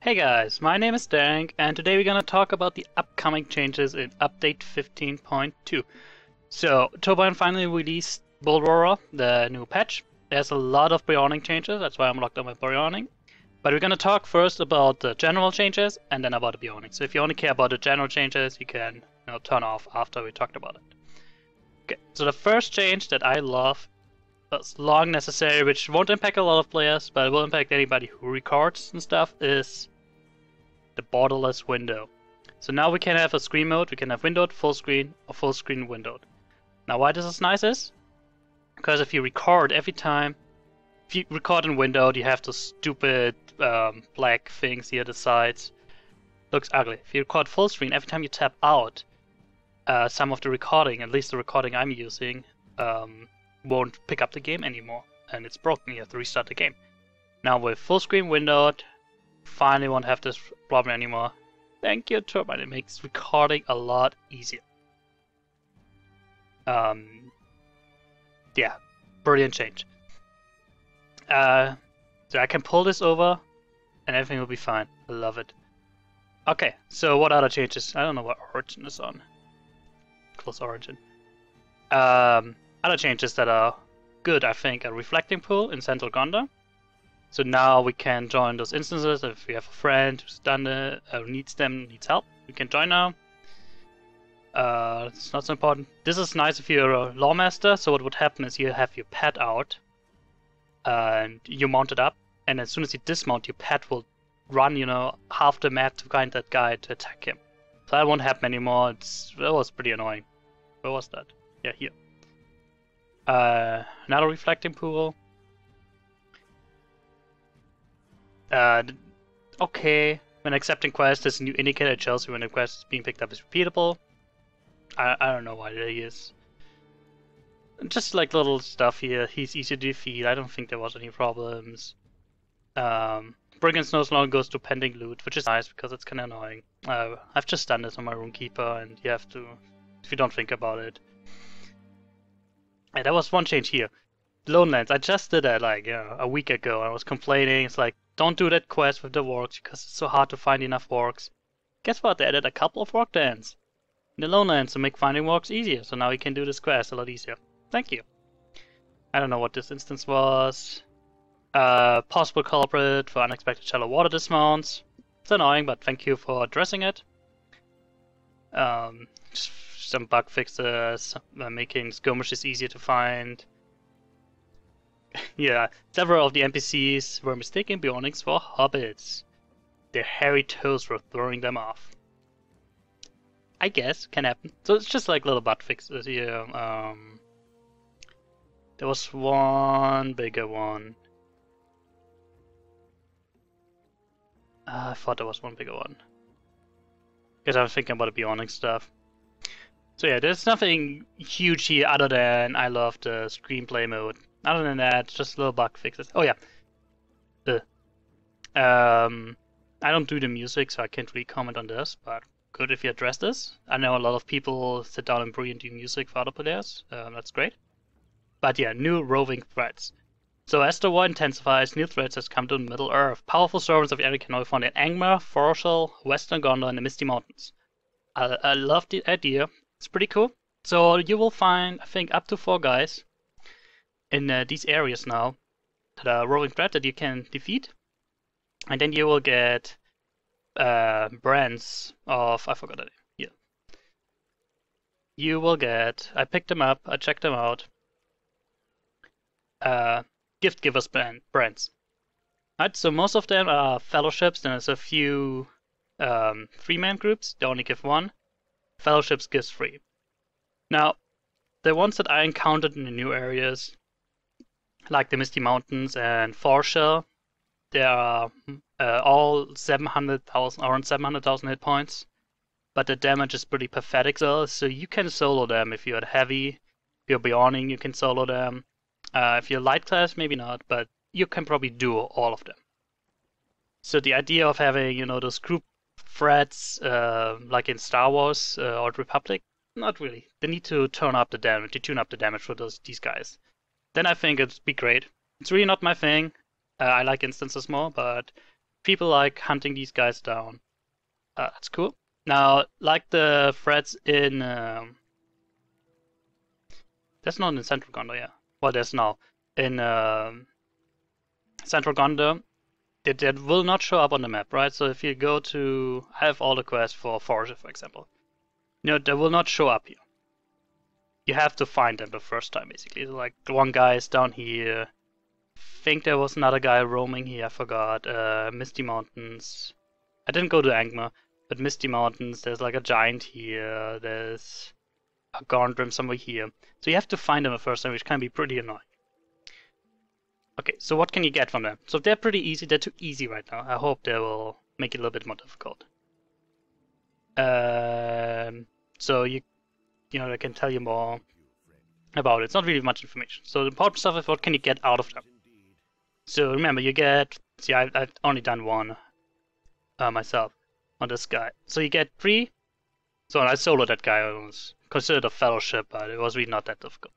Hey guys, my name is Darenk, and today we're gonna talk about the upcoming changes in update 15.2. So, Turbine finally released Bullroarer, the new patch. There's a lot of Beorning changes, that's why I'm locked on my Beorning. But we're gonna talk first about the general changes, and then about the Beorning. So if you only care about the general changes, you can turn off after we talked about it. Okay, so the first change that I love, as long necessary, which won't impact a lot of players, but it will impact anybody who records and stuff, is the borderless window. So now we can have a screen mode, we can have windowed, full screen, or full screen windowed. Now why this is nice is, because if you record every time, if you record in windowed, you have those stupid black things here at the sides. Looks ugly. If you record full screen, every time you tap out, some of the recording, at least the recording I'm using, won't pick up the game anymore, and it's broken. You have to restart the game. Now with full screen windowed, finally won't have this problem anymore. Thank you, Turbine. It makes recording a lot easier. Yeah, brilliant change. So I can pull this over, and everything will be fine. I love it. Okay, so what other changes? I don't know what origin is on. Close origin. Other changes that are good, I think, are reflecting pool in Central Gondor. So now we can join those instances. If we have a friend who's done it, needs help, we can join now. It's not so important. This is nice if you're a lawmaster. So what would happen is you have your pet out, and you mount it up, and as soon as you dismount, your pet will run, half the map to find that guy to attack him. So that won't happen anymore. It was pretty annoying. Where was that? Yeah, here. Another reflecting pool. Okay. When accepting quests, there's a new indicator that tells you when a quest is being picked up is repeatable. I don't know why that is. Just like little stuff here. He's easy to defeat. I don't think there was any problems. Brigands no longer goes to pending loot, which is nice because it's kind of annoying. I've just done this on my Runekeeper, and you have to, if you don't think about it. And there was one change here. Lonelands. I just did that like a week ago. I was complaining. It's like, don't do that quest with the orcs because it's so hard to find enough orcs. Guess what? They added a couple of orc dens in the Lonelands to make finding orcs easier. So now we can do this quest a lot easier. Thank you. I don't know what this instance was. Possible culprit for unexpected shallow water dismounts. It's annoying, but thank you for addressing it. Just some bug fixes, making skirmishes easier to find. Yeah, several of the NPCs were mistaken Beornings for hobbits. Their hairy toes were throwing them off. I guess, can happen. So it's just like little bug fixes here. There was one bigger one. I thought there was one bigger one. Because I was thinking about the Beorning stuff. So yeah, there's nothing huge here other than I love the screenplay mode. Other than that, just little bug fixes. Oh yeah. I don't do the music, so I can't really comment on this, but good if you address this. I know a lot of people sit down and brew and do music for other players. That's great. But yeah, new roving threats. So as the war intensifies, new threats has come to Middle Earth. Powerful servants of Eric can now be found in Angmar, Forshall, Western Gondor, and the Misty Mountains. I love the idea. It's pretty cool. So you will find, I think, up to 4 guys in these areas now that are roving threat that you can defeat. And then you will get brands of, I forgot the name, here. You will get, I picked them up, I checked them out. Gift givers brands. Right, so most of them are fellowships, then there's a few 3-man groups, they only give 1. Fellowships gives 3. Now, the ones that I encountered in the new areas, like the Misty Mountains and Forshall, they are all 700,000, around 700,000 hit points, but the damage is pretty pathetic, so you can solo them if you're heavy. If you're Beorning, you can solo them. If you're light class, maybe not, but you can probably do all of them. So the idea of having, those group threats, like in Star Wars or Republic, not really. They need to turn up the damage, to tune up the damage for these guys. Then I think it'd be great. It's really not my thing. I like instances more, but People like hunting these guys down. That's cool. Now, like the threats in that's not in Central Gondor, yeah. Well, there's now in Central Gondor. It will not show up on the map, right? So if you go to, I have all the quests for Forager, for example. They will not show up here. You have to find them the first time, basically. So like one guy is down here. I think there was another guy roaming here. I forgot. Misty Mountains. I didn't go to Angmar, but Misty Mountains. There's like a giant here. There's a Gondrim somewhere here. So you have to find them the first time, which can be pretty annoying. Okay, so what can you get from them? So they're pretty easy. They're too easy right now. I hope they will make it a little bit more difficult. So you know, they can tell you more about it. It's not really much information. So the important stuff is what can you get out of them. So remember, you get. See, I've only done one myself on this guy. So you get 3. So I soloed that guy. It was considered a fellowship, but it was really not that difficult.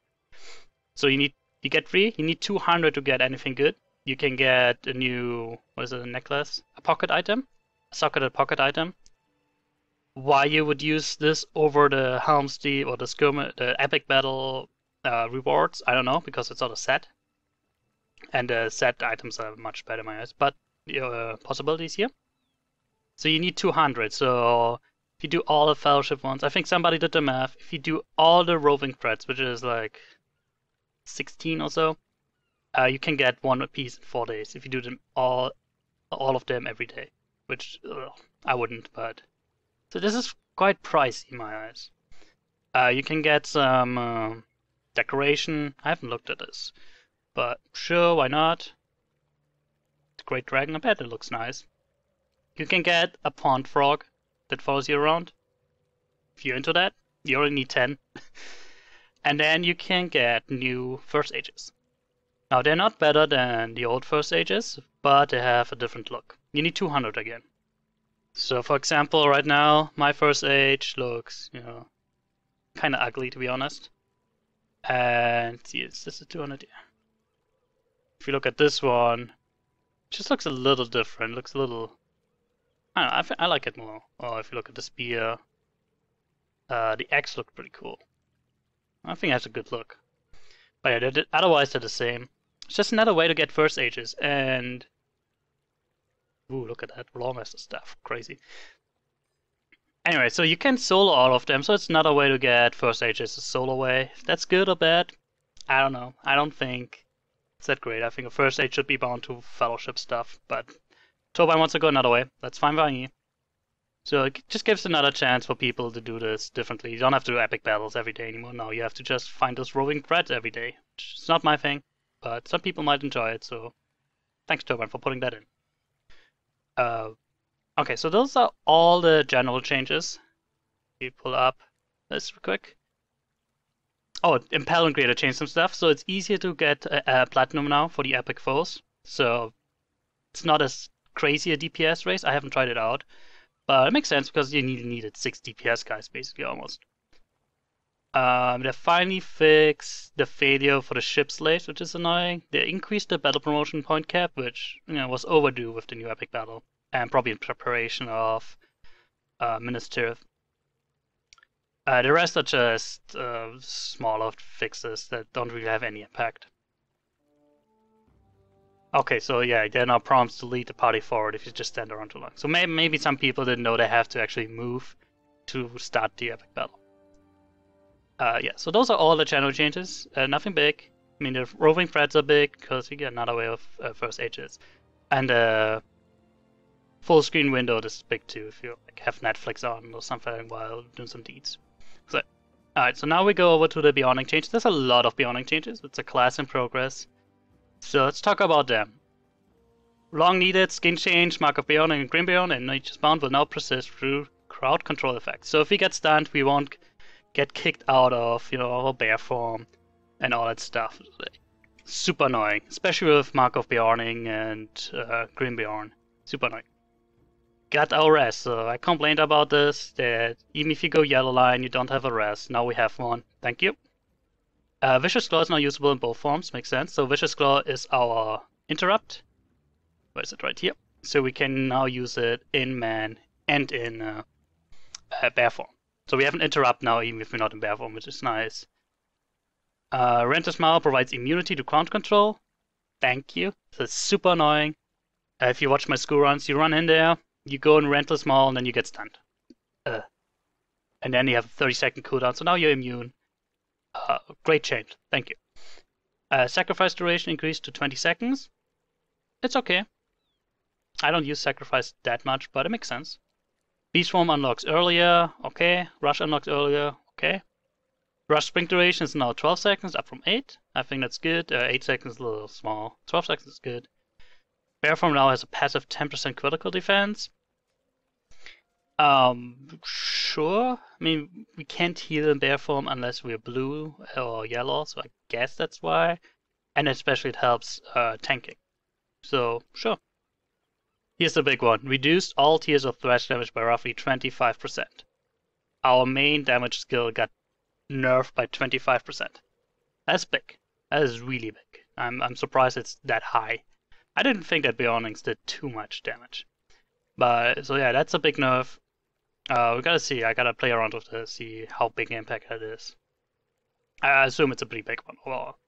So you get 3. You need 200 to get anything good. You can get a new, what is it, a necklace? A pocket item? A socketed pocket item. Why you would use this over the Helm's Deep or the epic battle rewards, I don't know, because it's not a set. And the set items are much better in my eyes, but possibilities here. So you need 200, so if you do all the fellowship ones, I think somebody did the math, if you do all the roving threats, which is like 16 or so, you can get 1 piece in 4 days if you do them all of them every day, which I wouldn't, but so this is quite pricey in my eyes. You can get some decoration. I haven't looked at this, but sure, why not? The Great Dragon, I bet it looks nice. You can get a pond frog that follows you around. If you're into that, you only need 10. And then you can get new First Ages. Now they're not better than the old First Ages, but they have a different look. You need 200 again. So for example, right now, my First Age looks, you know, kind of ugly to be honest. And see, it's just a 200 here. If you look at this one, it just looks a little different. Looks a little, I don't know, I like it more. Or if you look at the spear, the axe looked pretty cool. I think it has a good look. But yeah, otherwise they're the same. It's just another way to get First Ages, and ooh, look at that Lawmaster stuff, crazy. Anyway, so you can solo all of them, so it's another way to get First Ages a solo way. If that's good or bad, I don't know. I don't think it's that great. I think a First Age should be bound to fellowship stuff, but Turbine wants to go another way. That's fine by me. So it just gives another chance for people to do this differently. You don't have to do epic battles every day anymore. No, you have to just find those roving threads every day. It's not my thing, but some people might enjoy it, so thanks Turbine for putting that in. Okay, so those are all the general changes. You pull up this real quick. Oh, Impel and Creator changed some stuff, so it's easier to get a Platinum now for the epic foes. So it's not as crazy a DPS race. I haven't tried it out. But it makes sense because you needed 6 DPS guys, basically, almost. They finally fixed the failure for the ship slaves, which is annoying. They increased the battle promotion point cap, which was overdue with the new epic battle, and probably in preparation of Minas Tirith. The rest are just smaller fixes that don't really have any impact. Okay, so yeah, there are now prompts to lead the party forward if you just stand around too long. So maybe some people didn't know they have to actually move to start the epic battle. Yeah, so those are all the channel changes. Nothing big. I mean, the roving threads are big because you get another way of First Ages. And the full screen window is big too if you have Netflix on or something while doing some deeds. So, alright, so now we go over to the Beorning changes. There's a lot of Beorning changes. It's a class in progress. So let's talk about them. Long needed skin change, Mark of Beorning and Grimbeorn and Nature's Bound will now persist through crowd control effects. So if we get stunned, we won't get kicked out of, our bear form and all that stuff. Super annoying, especially with Mark of Beorning and Grimbeorn. Super annoying. Got our rest, so I complained about this, that even if you go yellow line, you don't have a rest. Now we have one. Thank you. Vicious Claw is now usable in both forms, makes sense. So Vicious Claw is our interrupt. Where is it? Right here. so we can now use it in man and in bear form. So we have an interrupt now, even if we're not in bear form, which is nice. Renter's Maul provides immunity to ground control. Thank you. This is super annoying. If you watch my school runs, you run in there, you go in Rentless Maul, and then you get stunned. And then you have a 30-second cooldown, so now you're immune. Great change. Thank you. Sacrifice duration increased to 20 seconds. It's okay. I don't use sacrifice that much, but it makes sense. Beast form unlocks earlier. Okay. Rush unlocks earlier. Okay. Rush sprint duration is now 12 seconds, up from 8. I think that's good. 8 seconds is a little small. 12 seconds is good. Bear form now has a passive 10% critical defense. Sure. I mean, we can't heal in bear form unless we're blue or yellow, so I guess that's why. And especially it helps tanking. So, sure. Here's the big one. Reduced all tiers of thrash damage by roughly 25%. Our main damage skill got nerfed by 25%. That's big. That is really big. I'm surprised it's that high. I didn't think that Beornings did too much damage. But, so yeah, that's a big nerf. We gotta see. I gotta play around with this, see how big an impact that is. I assume it's a pretty big one overall.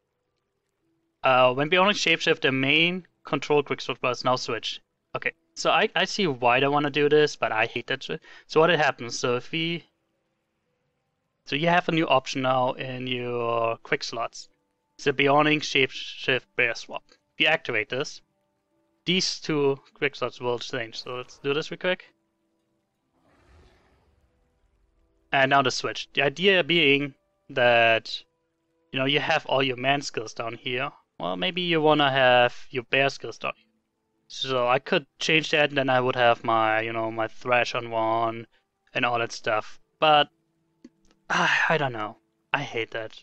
When Beorning shapeshift, their main control quicksilver bar is now switched. Okay, so I see why they want to do this, but I hate that shit. So what happens, so if we... So you have a new option now in your quick slots. It's a Beorning shapeshift bear swap. If you activate this, these two quick slots will change. So let's do this real quick. And now the switch. The idea being that, you know, you have all your man skills down here. Well, maybe you want to have your bear skills down here. So I could change that, and then I would have my, you know, my thrash on one and all that stuff. But I don't know. I hate that.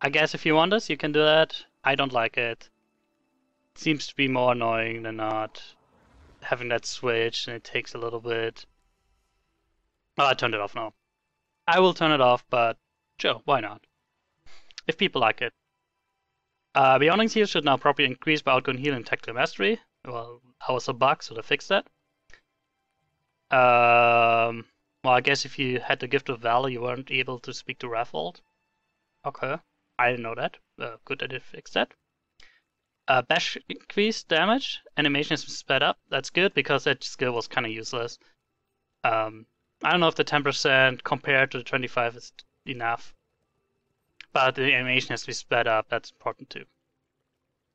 I guess if you want this, you can do that. I don't like it. It seems to be more annoying than not having that switch, and it takes a little bit. Oh, I turned it off now. I will turn it off, but sure, why not? If people like it. Beorning's heal should now properly increase by outgoing heal and tactical mastery. Well, that was a bug, so they fixed that. Well, I guess if you had the Gift of Valor, you weren't able to speak to Raffold. Okay, I didn't know that. Good that they fixed that. Bash increased damage. Animation is sped up. That's good, because that skill was kind of useless. I don't know if the 10% compared to the 25 is enough. But the animation has to be sped up, that's important too.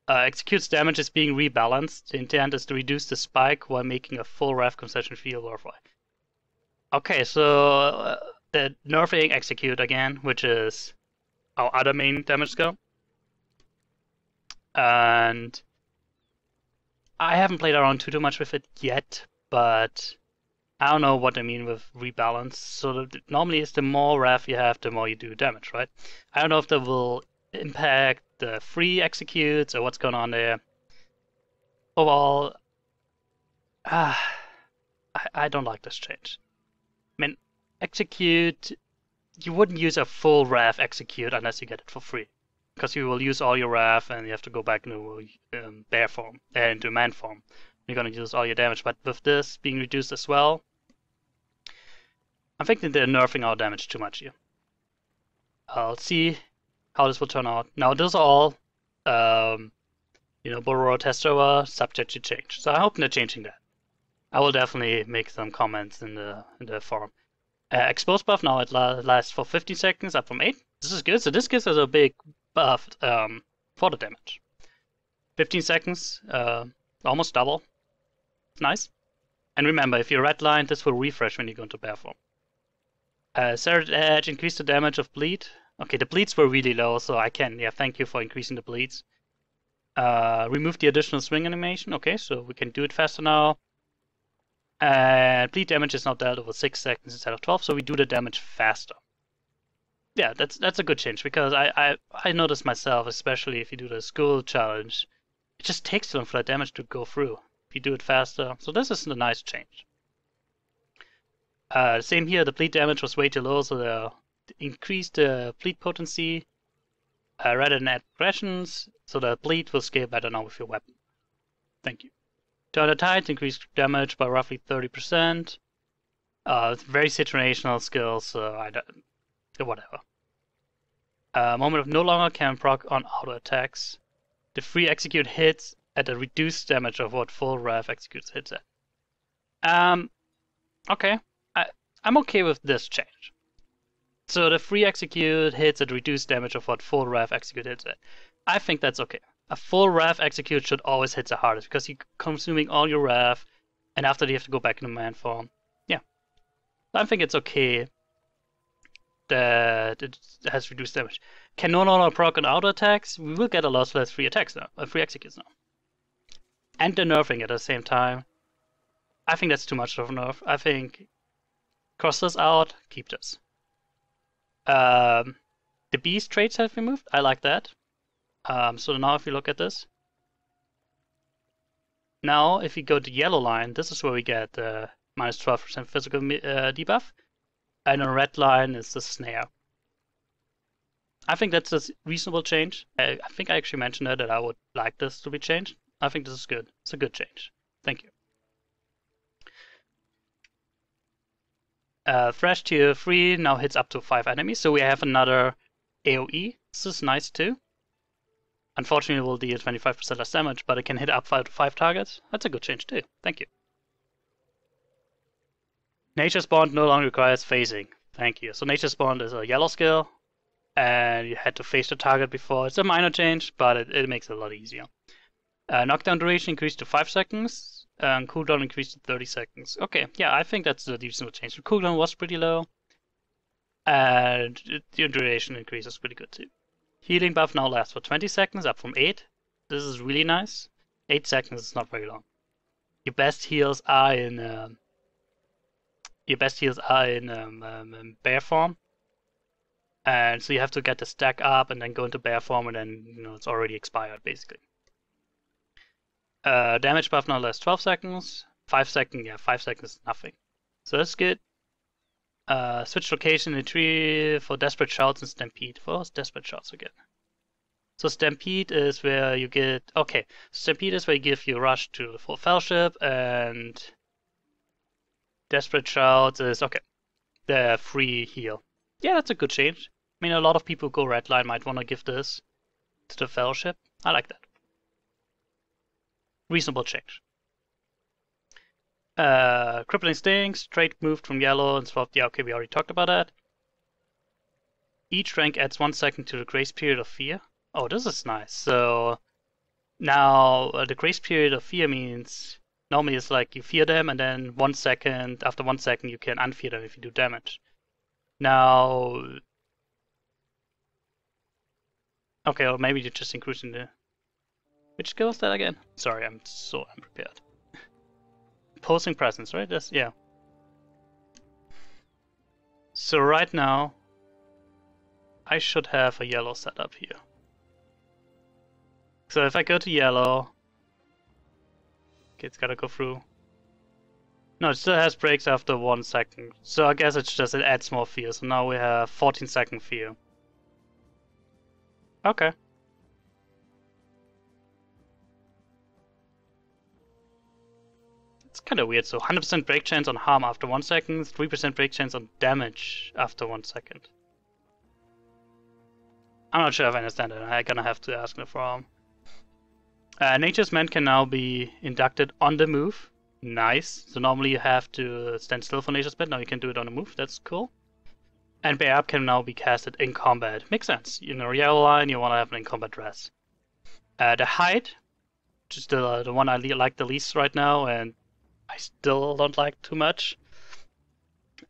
Executes damage is being rebalanced. The intent is to reduce the spike while making a full ref concession feel worthwhile. Okay, so the nerfing execute again, which is our other main damage skill. And I haven't played around too much with it yet, but I don't know what I mean with rebalance. So normally it's the more ref you have, the more you do damage, right? I don't know if that will impact the free executes or what's going on there. Overall, I don't like this change. I mean, execute, you wouldn't use a full ref execute unless you get it for free. Because you will use all your ref and you have to go back into bear form, into man form. You're going to use all your damage, but with this being reduced as well, I'm thinking they're nerfing our damage too much here. I'll see how this will turn out. Now, those are all, you know, Bullroarer test over, subject to change. So I hope they're changing that. I will definitely make some comments in the forum. Expose buff now it lasts for 15 seconds, up from 8. This is good. So this gives us a big buff for the damage. 15 seconds, almost double. Nice. And remember, if you're redlined, this will refresh when you go into bear form. Serrated Edge, increase the damage of bleed. Okay, the bleeds were really low, so I can, yeah, thank you for increasing the bleeds. Remove the additional swing animation. Okay, so we can do it faster now. And bleed damage is now dealt over 6 seconds instead of 12, so we do the damage faster. Yeah, that's a good change, because I noticed myself, especially if you do the school challenge, it just takes too long for that damage to go through. If you do it faster, so this is a nice change. Same here, the bleed damage was way too low, so they increased the bleed potency rather than add aggressions, so the bleed will scale better now with your weapon. Thank you. 200 tides, increase damage by roughly 30%. It's very situational skill, so I don't... whatever. Moment of no longer can proc on auto attacks. The free execute hits at a reduced damage of what full rev executes hits at. Okay. I'm okay with this change. So the free execute hits at reduced damage of what full rev execute hits at. I think that's okay. A full rev execute should always hit the hardest because you're consuming all your rev, and after you have to go back into man form. Yeah. I think it's okay that it has reduced damage. Can no longer proc on auto attacks. We will get a lot less free attacks now, free executes now. And they're nerfing at the same time. I think that's too much of a nerf. I think cross this out, keep this. The beast traits have been moved. I like that. So now if you look at this. Now if you go to yellow line, this is where we get minus 12% physical debuff. And the red line is the snare. I think that's a reasonable change. I think I actually mentioned that I would like this to be changed. I think this is good. It's a good change. Thank you. Thresh tier 3 now hits up to 5 enemies, so we have another AoE. This is nice too. Unfortunately, it will deal 25% less damage, but it can hit up to 5 targets. That's a good change too. Thank you. Nature's Bond no longer requires phasing. Thank you. So Nature's Bond is a yellow skill, and you had to face the target before. It's a minor change, but it makes it a lot easier. Knockdown duration increased to 5 seconds, and cooldown increased to 30 seconds. Okay, yeah, I think that's a decent change. The cooldown was pretty low, and the duration increase is pretty good too. Healing buff now lasts for 20 seconds, up from 8. This is really nice. 8 seconds is not very long. Your best heals are in bear form, and so you have to get the stack up and then go into bear form, and then it's already expired basically. Damage buff now lasts 12 seconds. 5 seconds, yeah, 5 seconds is nothing. So that's good. Switch location in the tree for Desperate Shouts and Stampede. What was Desperate Shouts again? So Stampede is where you get... Okay, Stampede is where you give your rush to the full fellowship, and Desperate Shouts is, okay, the free heal. Yeah, that's a good change. I mean, a lot of people who go redline might want to give this to the fellowship. I like that. Reasonable change. Crippling Stings, trait moved from yellow and swapped. Yeah, okay, we already talked about that. Each rank adds 1 second to the grace period of fear. Oh, this is nice. So now the grace period of fear means normally it's like you fear them, and then 1 second, after 1 second, you can unfear them if you do damage. Now, okay, or maybe you're just increasing the... Which skill is that again? Sorry, I'm so unprepared. Opposing presence, right? That's, yeah. So right now, I should have a yellow setup here. So if I go to yellow, okay, it's gotta go through. No, it still has breaks after 1 second. So I guess it's just, it adds more fear. So now we have 14-second fear. Okay. It's kind of weird. So 100% break chance on harm after 1 second, 3% break chance on damage after 1 second. I'm not sure if I understand it. I'm gonna have to ask the forum. Nature's Men can now be inducted on the move. Nice. So normally you have to stand still for Nature's Men. Now you can do it on the move. That's cool. And Bear Up can now be casted in combat. Makes sense. You know, yellow line, you want to have an in combat dress. The Hide, which is the one I like the least right now, and I still don't like too much.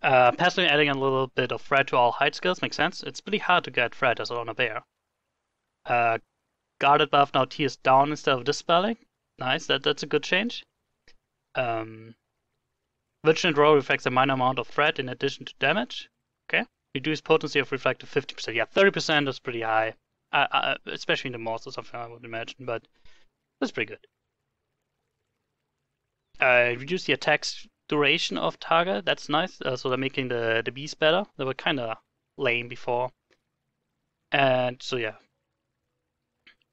Passively adding a little bit of threat to all hide skills makes sense. It's pretty hard to get threat as on a bear. Guarded buff now tears down instead of dispelling. Nice, that's a good change. Vigilant Row reflects a minor amount of threat in addition to damage. Okay. Reduce potency of reflect to 50%. Yeah, 30% is pretty high. Especially in the most or something, I would imagine, but that's pretty good. Reduce the attack's duration of target. That's nice. So they're making the bees better. They were kind of lame before. And so yeah.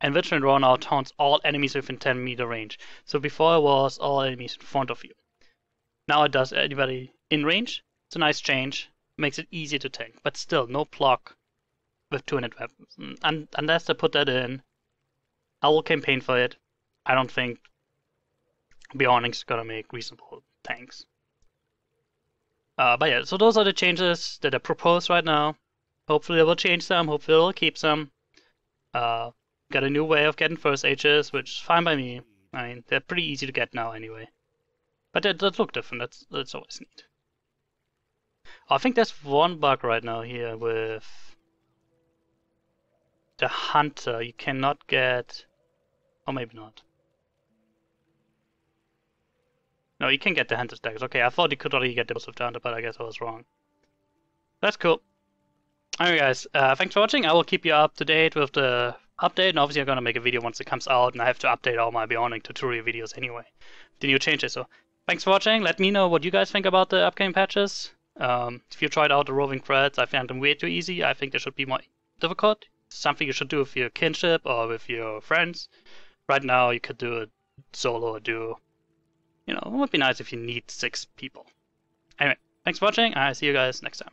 And Vigilant Roar now taunts all enemies within 10-meter range. So before it was all enemies in front of you. Now it does anybody in range. It's a nice change. Makes it easy to tank, but still no block with 200 weapons. And unless they put that in, I will campaign for it. I don't think Beorning's gonna make reasonable tanks. But yeah, so those are the changes that are proposed right now. Hopefully they will change them, hopefully they'll keep some. Got a new way of getting first H's, which is fine by me. I mean, they're pretty easy to get now anyway. But they look different, that's always neat. I think there's one bug right now here with the Hunter. You cannot get... or maybe not. No, you can get the Hunter stacks. Okay, I thought you could already get the with the Hunter, but I guess I was wrong. That's cool. Alright guys, thanks for watching. I will keep you up to date with the update, and obviously I'm gonna make a video once it comes out, and I have to update all my Beorning tutorial videos anyway. The new changes, so thanks for watching. Let me know what you guys think about the upcoming patches. If you tried out the roving threads, I found them way too easy. I think they should be more difficult. Something you should do with your kinship or with your friends. Right now you could do it solo or duo. You know, it would be nice if you need 6 people. Anyway, thanks for watching. I'll see you guys next time.